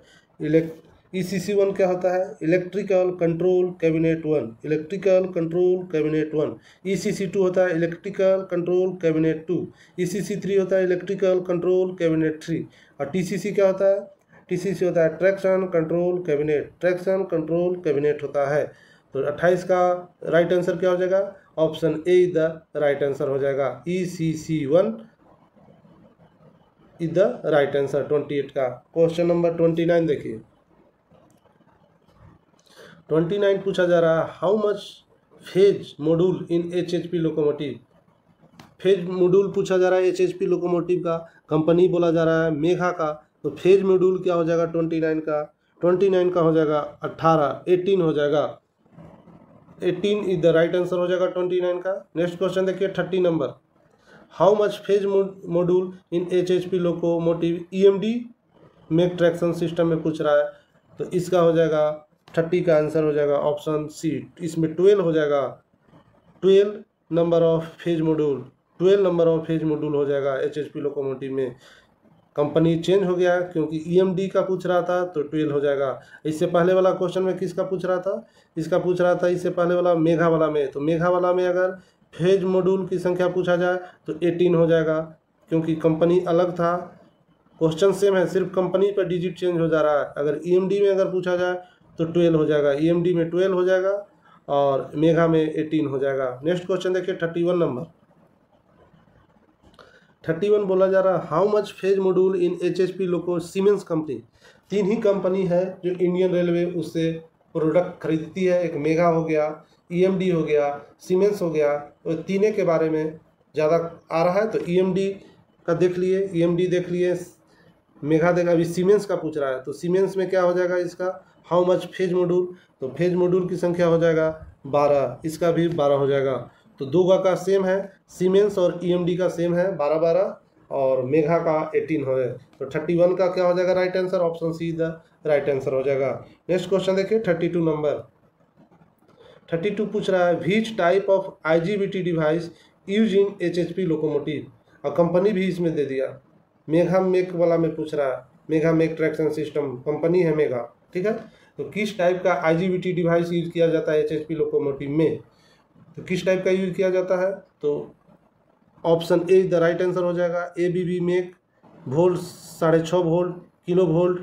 ECC1 क्या होता है? Electrical control cabinet 1। Electrical control cabinet 1। ECC2 होता है इलेक्ट्रिकल कंट्रोल कैबिनेट 2। ECC3 होता है इलेक्ट्रिकल कंट्रोल कैबिनेट 3। और TCC क्या होता है? TCC होता है traction control cabinet. Traction control cabinet होता है। तो 28 का राइट आंसर क्या हो जाएगा? Option A the right answer हो जाएगा। ECC1 is the right answer 28 का। क्वेश्चन नंबर 29 देखिए। 29 पूछा जा रहा है how much phase module in HHP locomotive. Phase module पूछा जा रहा है HHP लोकोमोटिव का, कंपनी बोला जा रहा है मेगा का, तो फेज मॉड्यूल क्या हो जाएगा 29 का? 29 का हो जाएगा 18 हो जाएगा। 18 इज द राइट आंसर हो जाएगा 29 का। नेक्स्ट क्वेश्चन देखिए 30 number. How much phase module in HHP locomotive EMD make traction system में पूछ रहा है, तो इसका हो जाएगा 30 का आंसर हो जाएगा ऑप्शन सी। इसमें 12 हो जाएगा, 12 number of phase module, 12 number of phase module हो जाएगा HHP लोकोमोटिव में। कंपनी चेंज हो गया क्योंकि EMD का पूछ रहा था, तो 12 हो जाएगा। इससे पहले वाला क्वेश्चन में किसका पूछ रहा था? इसका पूछ रहा था इससे पहले वाला मेगा वाला में, तो मेगा वाला में अगर फेज मॉड्यूल की संख्या पूछा जाए तो 18 हो जाएगा, क्योंकि कंपनी अलग था। क्वेश्चन सेम है, सिर्फ कंपनी पर डिजिट चेंज हो जा रहा है। अगर EMD में अगर पूछा जाए तो 12 हो जाएगा, EMD में 12 हो जाएगा और मेगा में 18 हो जाएगा। नेक्स्ट क्वेश्चन देखिए 31 नंबर। 31 बोला जा रहा है how much phase module in HHP loco siemens company. 3 he company है जो इंडियन रेलवे उससे प्रोडक्ट खरीदती है, एक मेगा हो गया, EMD हो गया, सीमेंस हो गया। तो तीनों के बारे में ज़्यादा आ रहा है, तो EMD का देख लिए, EMD देख लिए, मेगा देगा। अभी सीमेंस का पूछ रहा है, तो सीमेंस में क्या हो जाएगा इसका, हाउ मच फेज मॉड्यूल, तो फेज मॉड्यूल की संख्या हो जाएगा 12, इसका भी 12 हो जाएगा। तो दो का सेम है, सीमेंस और ईएमडी का सेम है 12-12, और मेगा का 18 है। तो 31 का क्या हो जाएगा right answer, option C the right answer हो जाएगा। नेक्स्ट क्वेश्चन देखिए 32 नंबर। 32 पूछ रहा है which type of IGBT device use in HHP locomotive, और कंपनी भी इसमें दे दिया। मेगा मेक वाला में पूछ रहा है, mega make traction system company है मेगा, ठीक है। तो किस टाइप का आईजीबीटी डिवाइस यूज किया जाता है एचएचपी लोकोमोटिव में, तो किस टाइप का यूज किया जाता है, तो option A the right answer हो जाएगा। ABB make volt 6.5 volt, kilo volt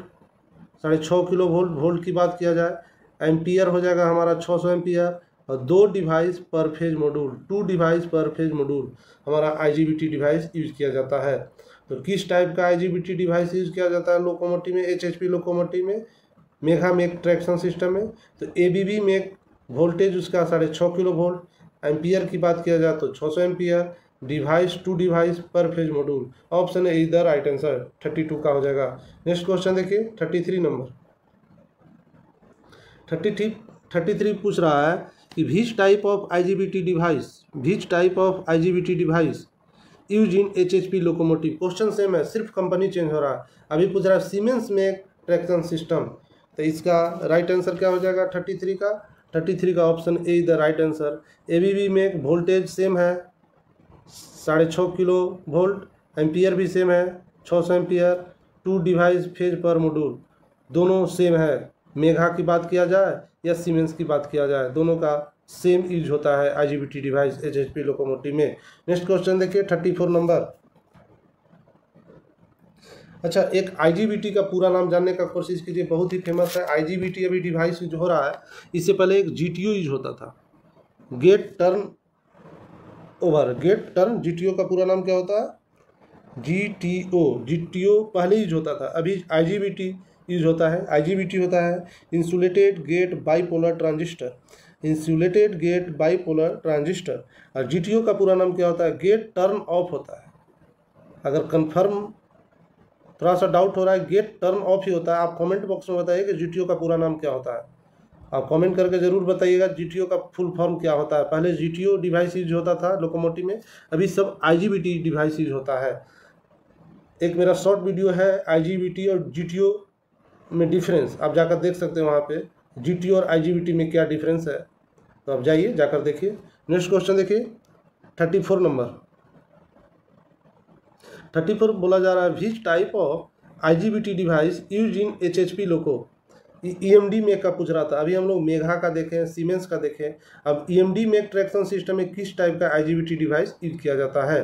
6.5 kilo volt, volt की बात किया जाए, एम्पियर हो जाएगा हमारा 600 एम्पियर, और 2 डिवाइस पर फेज मॉड्यूल, 2 डिवाइस पर फेज मॉड्यूल हमारा आईजीबीटी डिवाइस यूज किया जाता है। तो किस टाइप का आईजीबीटी डिवाइस यूज किया जाता है लोकोमोटिव में, एचएचपी लोकोमोटिव में, मेगा मेक ट्रैक्शन सिस्टम में, तो एबीबी मेक वोल्टेज उसका 6.5 किलो वोल्ट, एम्पियर की बात किया जाए तो 600 एम्पियर, डिवाइस 2 डिवाइस पर फेज मॉड्यूल, ऑप्शन ए इधर राइट आंसर 32 का हो जाएगा। नेक्स्ट क्वेश्चन देखिए 33 नंबर। 33 पूछ रहा है कि which type of IGBT device use in HHP locomotive, question same है, सिर्फ कंपनी चेंज हो रहा है। अभी पूछ रहा है सीमेंस में ट्रैक्शन सिस्टम, तो इसका राइट आंसर क्या हो जाएगा 33 का option A the right answer. ABB में वोल्टेज सेम है 6.5 किलो वोल्ट, एम्पियर भी सेम है 600 एम्पियर, 2 डिवाइस फेज पर मॉड्यूल, दोनों सेम है। मेगा की बात किया जाए या सीमेंस की बात किया जाए, दोनों का सेम यूज होता है आईजीबीटी डिवाइस एचएचपी लोकोमोटिव में। नेक्स्ट क्वेश्चन देखिए 34 नंबर। अच्छा, एक आईजीबीटी का पूरा नाम जानने का कोशिश कीजिए, बहुत ही फेमस है आईजीबीटी। अभी डिवाइस यूज हो रहा है, इससे पहले एक जीटीओ यूज होता था, गेट टर्न जीटीओ का पूरा नाम क्या होता है, जीटीओ पहले यूज होता था, अभी आईजीबीटी यूज होता है। आईजीबीटी होता है इंसुलेटेड गेट बाईपोलर ट्रांजिस्टर, और जीटीओ का पूरा नाम क्या होता है, गेट टर्न ऑफ होता है। अगर कंफर्म थोड़ा सा डाउट हो रहा है, गेट टर्न ऑफ ही होता है। आप कमेंट बॉक्स में बताइए कि जीटीओ का पूरा नाम क्या होता है, आप कमेंट करके ज़रूर बताइएगा जीटीओ का फुल फॉर्म क्या होता है। पहले जीटीओ डिवाइस यूज होता था लोकोमोटिव में, अभी सब आईजीबीटी डिवाइस यूज होता है। एक मेरा शॉर्ट वीडियो है आईजीबीटी और जीटीओ में डिफरेंस, आप जाकर देख सकते हैं वहाँ पे जीटीओ और आईजीबीटी में क्या डिफरेंस है, तो आप जाइए जाकर देखिए। नेक्स्ट क्वेश्चन देखिए 34 नंबर। 34 बोला जा रहा है which type of IGBT device use in HHP loco, EMD make का पूछ रहा था। अभी हम लोग मेगा का देखें, सीमेंस का देखें, अब ईएमडी मेक ट्रैक्शन सिस्टम में किस टाइप का आईजीबीटी डिवाइस यूज किया जाता है,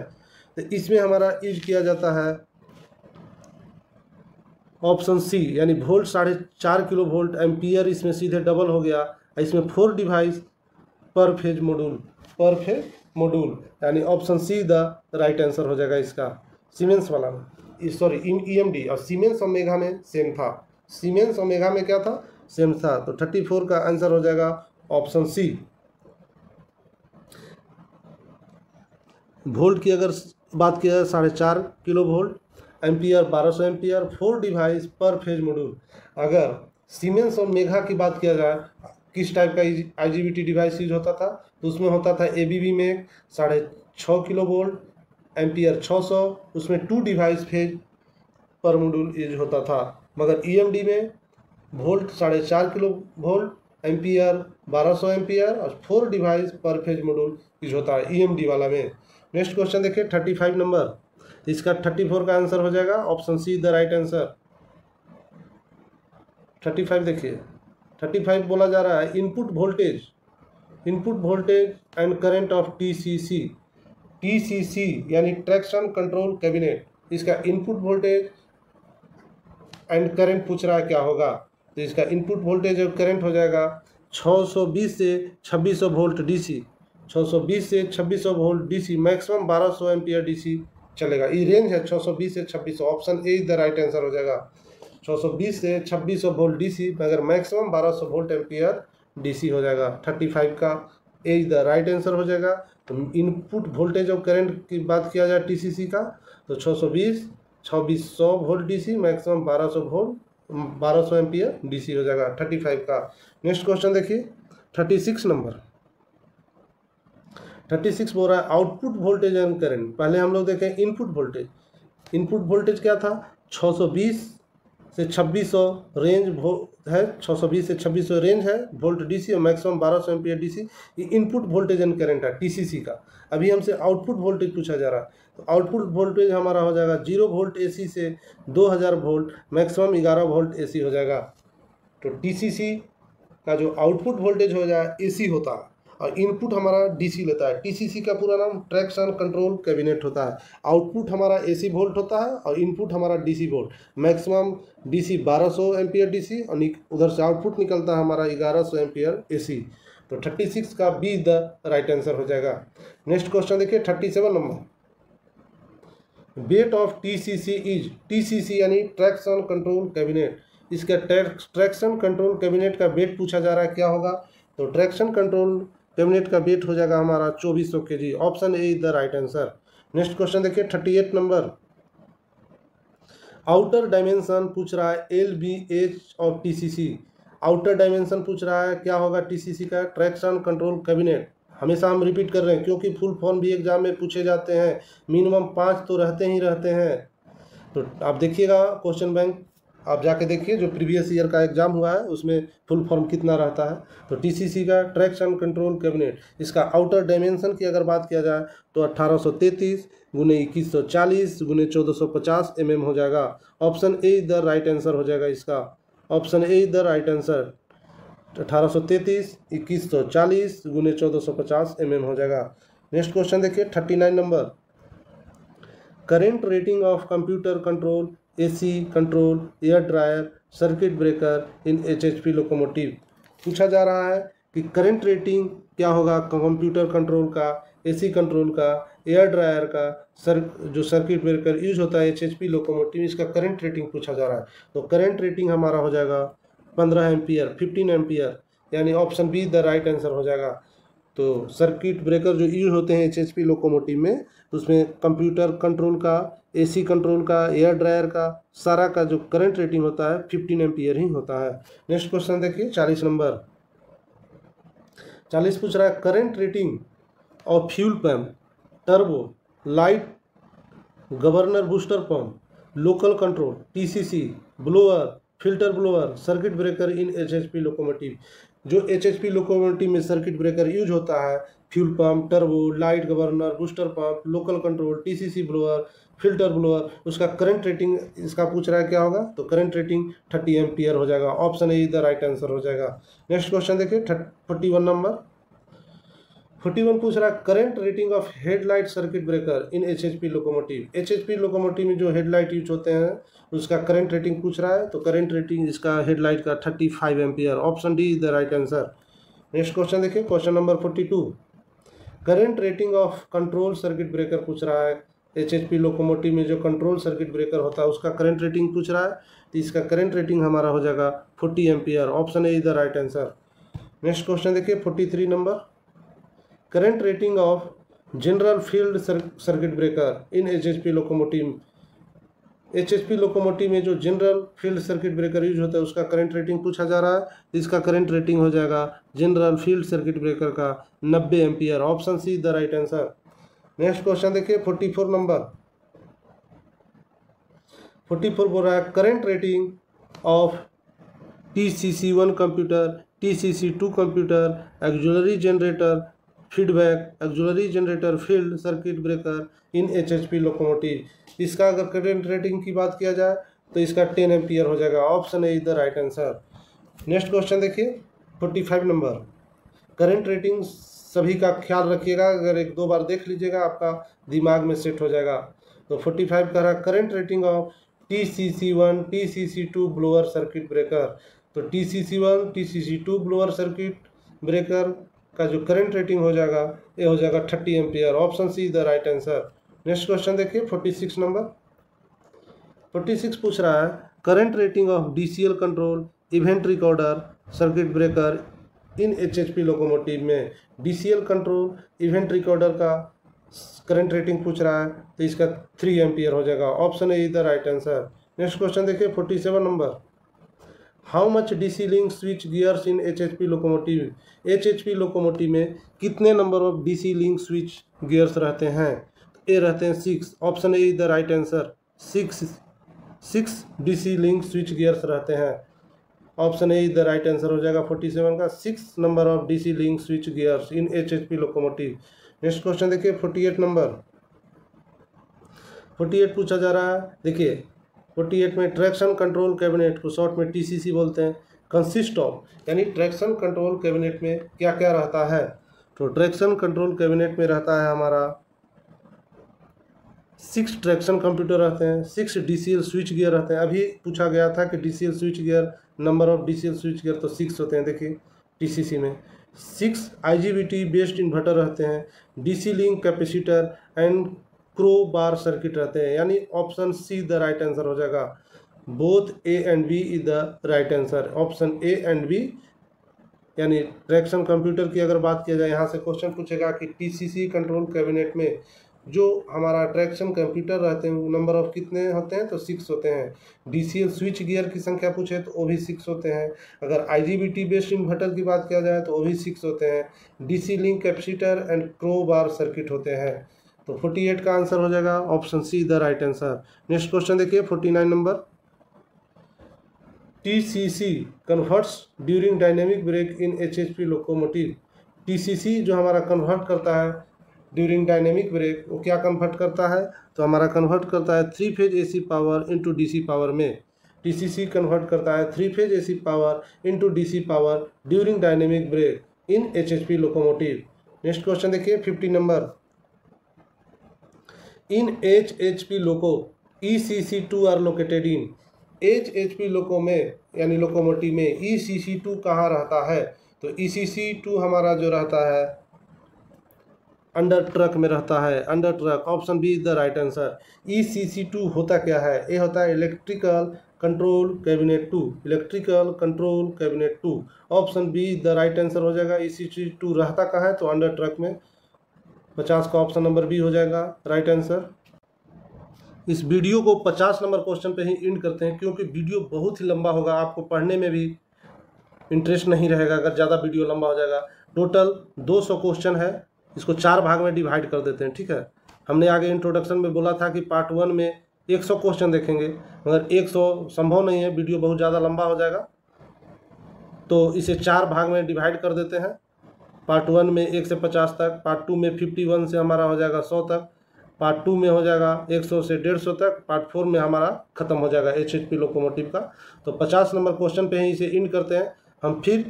तो इसमें हमारा यूज किया जाता है ऑप्शन सी, यानी वोल्ट 4.5 किलो वोल्ट, एम्पियर इसमें सीधे डबल हो गया, इसमें 4 डिवाइस पर फेज मॉड्यूल, यानी option C the right answer हो जाएगा इसका। सीमेंस वाला में सॉरी ईएमडी और सीमेंस और मेगा में सेम था, सीमेंस और मेगा में क्या था, सेम था। तो 34 का आंसर हो जाएगा ऑप्शन सी। वोल्ट की अगर बात किया जाए 4.5 kilo volt, ampere 1200 ampere, 4 device पर फेज मॉड्यूल। अगर सीमेंस और मेगा की बात किया जाए किस टाइप का आईजीबीटी डिवाइस यूज होता था, तो उसमें होता था एबीबी में 6.5 किलो वोल्ट, एम्पियर 600, उसमें 2 डिवाइस फेज पर मॉड्यूल यूज होता था। मगर ईएमडी में volt 4.5 kilo volt, ampere 1200 ampere और 4 डिवाइस पर फेज मॉड्यूल यूज होता है ईएमडी वाला में। नेक्स्ट क्वेश्चन देखिए 35 नंबर, तो इसका 34 का आंसर हो जाएगा option C the right answer. 35 देखिए 35 बोला जा रहा है input voltage and current of TCC यानी ट्रैक्शन कंट्रोल कैबिनेट, इसका इनपुट वोल्टेज एंड करंट पूछ रहा है क्या होगा, तो इसका इनपुट वोल्टेज और करंट हो जाएगा 620 से 2600 वोल्ट डीसी, 620 से 2600 volt DC, maximum 1200 ampere DC चलेगा। ये रेंज है 620 से 2600, option A the right answer हो जाएगा। 620 से 2600 वोल्ट डीसी, मगर मैक्सिमम 1200 वोल्ट एम्पियर डीसी हो जाएगा। 35 का ए द राइट आंसर हो जाएगा। तो इनपुट वोल्टेज और करंट की बात किया जाए टीसीसी का, तो 620 2600 volt DC, maximum 1200 volt 1200 ampere DC हो जाएगा 35 का। नेक्स्ट क्वेश्चन देखिए 36 नंबर। 36 बोल रहा है आउटपुट वोल्टेज एंड करंट। पहले हम लोग देखें इनपुट वोल्टेज। इनपुट वोल्टेज क्या था, 620 से 2600 रेंज है, 620 से 2600 रेंज है वोल्ट डीसी और मैक्सिमम 1200 एम्पियर डीसी। ये इनपुट वोल्टेज एंड करंट है टीसीसी का। अभी हमसे आउटपुट वोल्टेज पूछा जा रहा है, तो आउटपुट वोल्टेज हमारा हो जाएगा 0 वोल्ट एसी से 2000 वोल्ट मैक्सिमम 11 वोल्ट एसी हो जाएगा। तो टीसीसी का जो आउटपुट वोल्टेज हो जाए एसी होता है और इनपुट हमारा डीसी लेता है। टीसीसी का पूरा नाम ट्रैक्शन कंट्रोल कैबिनेट होता है। आउटपुट हमारा एसी वोल्ट होता है और इनपुट हमारा DC volt. Maximum DC 1200 ampere DC और उधर से आउटपुट निकलता है हमारा 1100 एम्पियर एसी। तो 36 का बी द राइट आंसर हो जाएगा। नेक्स्ट क्वेश्चन देखिए 37 number. Weight of TCC is, TCC यानी ट्रैक्शन कंट्रोल कैबिनेट। इसका ट्रैक्शन कंट्रोल कैबिनेट का वेट पूछा जा रहा है, क्या होगा? तो ट्रैक्शन कंट्रोल कैबिनेट का वेट हो जाएगा हमारा 2400 kg। Option A is the right answer. Next question देखिए 38 नंबर। आउटर डायमेंशन पूछ रहा है LBH of TCC. Outer dimension पूछ रहा है, क्या होगा टीसीसी का? Traction control cabinet. हमेशा हम रिपीट कर रहे हैं क्योंकि फुल फॉर्म भी एग्जाम में पूछे जाते हैं, मिनिमम 5 तो रहते ही रहते हैं। तो आप देखिएगा क्वेश्चन बैंक, आप जाके देखिए जो प्रीवियस ईयर का एग्जाम हुआ है उसमें फुल फॉर्म कितना रहता है। तो टीसीसी का ट्रैक्शन कंट्रोल कैबिनेट, इसका आउटर डायमेंशन की अगर बात किया जाए तो 1833 गुने 2140 गुने 1450 mm हो जाएगा। Option A the right answer हो जाएगा इसका। Option A the right answer 1833 2140 गुने 1450 mm हो जाएगा। नेक्स्ट क्वेश्चन देखिए 39 number. Current rating of computer control AC control air dryer circuit breaker in HHP locomotive. पूछा जा रहा है कि करंट रेटिंग क्या होगा कंप्यूटर कंट्रोल का, एसी कंट्रोल का, एयर ड्रायर का, जो सर्किट ब्रेकर यूज होता है एचएचपी लोकोमोटिव, इसका करंट रेटिंग पूछा जा रहा है। तो करंट रेटिंग हमारा हो जाएगा 15 एम्पियर 15 एम्पियर, यानी option B the right answer हो जाएगा। तो सर्किट ब्रेकर जो यूज होते हैं एचएचपी लोकोमोटिव में, तो उसमें कंप्यूटर कंट्रोल का, एसी कंट्रोल का, एयर ड्रायर का, सारा का जो करंट रेटिंग होता है 15 एम्पियर ही होता है। नेक्स्ट क्वेश्चन देखिए 40 नंबर। 40 पूछ रहा है करंट रेटिंग और fuel pump, turbo, light, governor booster pump, local control, TCC, blower, filter blower, circuit breaker in HHP locomotive. जो एचएचपी लोकोमोटिव में सर्किट ब्रेकर यूज होता है, fuel pump, turbo, light, governor, booster pump, local control, TCC blower, filter blower, उसका current rating इसका पूछ रहा है क्या होगा? तो करंट रेटिंग 30 एम्पियर हो जाएगा। Option A the right answer हो जाएगा। नेक्स्ट क्वेश्चन देखिए 41 नंबर। 41 पूछ रहा है current rating of headlight circuit breaker in HHP locomotive. HHP locomotive में जो हेडलाइट यूज होते हैं उसका करंट रेटिंग पूछ रहा है। तो करंट रेटिंग इसका हेडलाइट का 35 ampere. Option D is the right answer. Next question देखिए question number 42। Current rating of control circuit breaker पूछ रहा है। एचएचपी लोकोमोटिव में जो कंट्रोल सर्किट ब्रेकर होता है उसका करंट रेटिंग पूछ रहा है। तो इसका करंट रेटिंग हमारा हो जाएगा 40 ampere. Option A is the right answer. Next question देखिए 43 number. Current rating of general field circuit breaker in HHP locomotive. HHP locomotive में जो general field circuit breaker use होता है उसका करंट रेटिंग पूछा जा रहा है। इसका करंट रेटिंग हो जाएगा जनरल फील्ड सर्किट ब्रेकर का 90 ampere. Option C the right answer. Next question देखिए 44 नंबर। 44 बोल रहा है current rating of TCC1 computer, TCC2 computer, auxiliary generator feedback, auxiliary generator field circuit breaker in HHP locomotive. इसका अगर current rating की बात किया जाए तो इसका 10 एम्पियर हो जाएगा। Option A is the right answer. Next question देखिए 45 नंबर। करंट रेटिंग सभी का ख्याल रखिएगा, अगर एक दो बार देख लीजिएगा आपका दिमाग में सेट हो जाएगा। तो 45 कह रहा current rating of TCC1 TCC2 blower circuit breaker. तो TCC1 TCC2 blower circuit breaker का जो करंट रेटिंग हो जाएगा ये हो जाएगा 30 ampere. Option C the right answer. Next question देखिए 46 नंबर। 46 पूछ रहा है current rating of DCL control event recorder circuit breaker in HHP locomotive में। DCL कंट्रोल इवेंट रिकॉर्डर का करंट रेटिंग पूछ रहा है तो इसका 3 एम्पियर हो जाएगा। Option A is the right answer. Next question देखिए 47 number. How much DC link switch gears in HHP locomotive. HHP locomotive में कितने number of DC link switch gears रहते हैं? ए रहते हैं 6। Option A is the right answer. 6 DC link switch gears रहते हैं। Option A is the right answer हो जाएगा 47 का। 6 number of DC link switch gears in HHP locomotive. Next question देखिए 48 नंबर। 48 पूछा जा रहा है। देखिए 48 में ट्रैक्शन कंट्रोल कैबिनेट को शॉर्ट में टीसीसी बोलते हैं, कंसिस्ट ऑफ, यानी ट्रैक्शन कंट्रोल कैबिनेट में क्या क्या रहता है? तो ट्रैक्शन कंट्रोल कैबिनेट में रहता है हमारा 6 ट्रैक्शन कंप्यूटर रहते हैं, 6 डीसीएल स्विच गियर रहते हैं। अभी पूछा गया था कि DCL switch gear, number of DCL switch gear, तो 6 होते हैं। देखिए टीसीसी में 6 आईजीबीटी बेस्ड इन्वर्टर रहते हैं, DC link capacitor and crowbar circuit रहते हैं, यानी option C the right answer हो जाएगा। Both A and B is the right answer. Option A and B, यानी ट्रैक्शन कंप्यूटर की अगर बात किया जाए, यहाँ से क्वेश्चन पूछेगा कि टीसीसी कंट्रोल कैबिनेट में जो हमारा ट्रैक्शन कंप्यूटर रहते हैं नंबर ऑफ कितने होते हैं? तो 6 होते हैं। डीसीएल स्विच गियर की संख्या पूछे तो वो भी 6 होते हैं। अगर आईजीबीटी बेस्ड इन्वर्टर की बात किया जाए तो वो भी 6 होते हैं। DC link capacitor and crowbar circuit होते हैं। तो 48 का आंसर हो जाएगा option C the right answer. Next question देखिए 49 number. TCC converts during dynamic brake in HHP locomotive. TCC जो हमारा कन्वर्ट करता है ड्यूरिंग डायनेमिक ब्रेक, वो क्या कन्वर्ट करता है? तो हमारा कन्वर्ट करता है 3 phase AC power into DC power में। टीसीसी कन्वर्ट करता है 3 phase AC power into DC power during dynamic brake in HHP locomotive. Next question देखिए 50 number. In HHP loco ECC2 are located in. HHP loco में, यानी locomotive में ECC2 कहाँ रहता है? तो ECC2 हमारा जो रहता है अंडर ट्रक में रहता है, under truck. Option B is the right answer. ECC2 होता क्या है? ये होता है electrical control cabinet 2, electrical control cabinet 2। Option B is the right answer हो जाएगा। ECC2 रहता कहाँ है? तो अंडर ट्रक में। 50 का ऑप्शन नंबर बी हो जाएगा राइट आंसर। इस वीडियो को 50 नंबर क्वेश्चन पे ही एंड करते हैं, क्योंकि वीडियो बहुत ही लंबा होगा, आपको पढ़ने में भी इंटरेस्ट नहीं रहेगा अगर ज़्यादा वीडियो लंबा हो जाएगा। टोटल 200 क्वेश्चन है, इसको 4 भाग में डिवाइड कर देते हैं, ठीक है। हमने आगे इंट्रोडक्शन में बोला था कि पार्ट 1 में 100 क्वेश्चन देखेंगे, मगर 100 संभव नहीं है, वीडियो बहुत ज़्यादा लंबा हो जाएगा, तो इसे 4 भाग में डिवाइड कर देते हैं। पार्ट 1 में 1 से 50 तक, पार्ट 2 में 51 से हमारा हो जाएगा 100 तक, पार्ट 2 में हो जाएगा 100 से 150 तक, पार्ट 4 में हमारा खत्म हो जाएगा एचएचपी लोकोमोटिव का। तो 50 नंबर क्वेश्चन पे ही इसे एंड करते हैं। हम फिर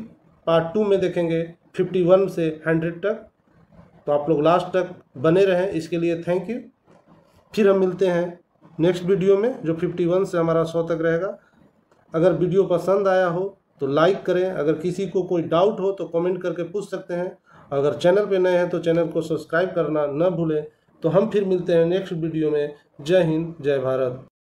पार्ट 2 में देखेंगे 51 से 100 तक। तो आप लोग लास्ट तक बने रहें, इसके लिए थैंक यू। फिर हम मिलते हैं नेक्स्ट वीडियो में जो 51 से हमारा 100 तक रहेगा। अगर वीडियो पसंद आया हो तो लाइक करें, अगर किसी को कोई डाउट हो तो कमेंट करके पूछ सकते हैं। अगर चैनल पे नए हैं तो चैनल को सब्सक्राइब करना न भूलें। तो हम फिर मिलते हैं नेक्स्ट वीडियो में। जय हिंद, जय भारत।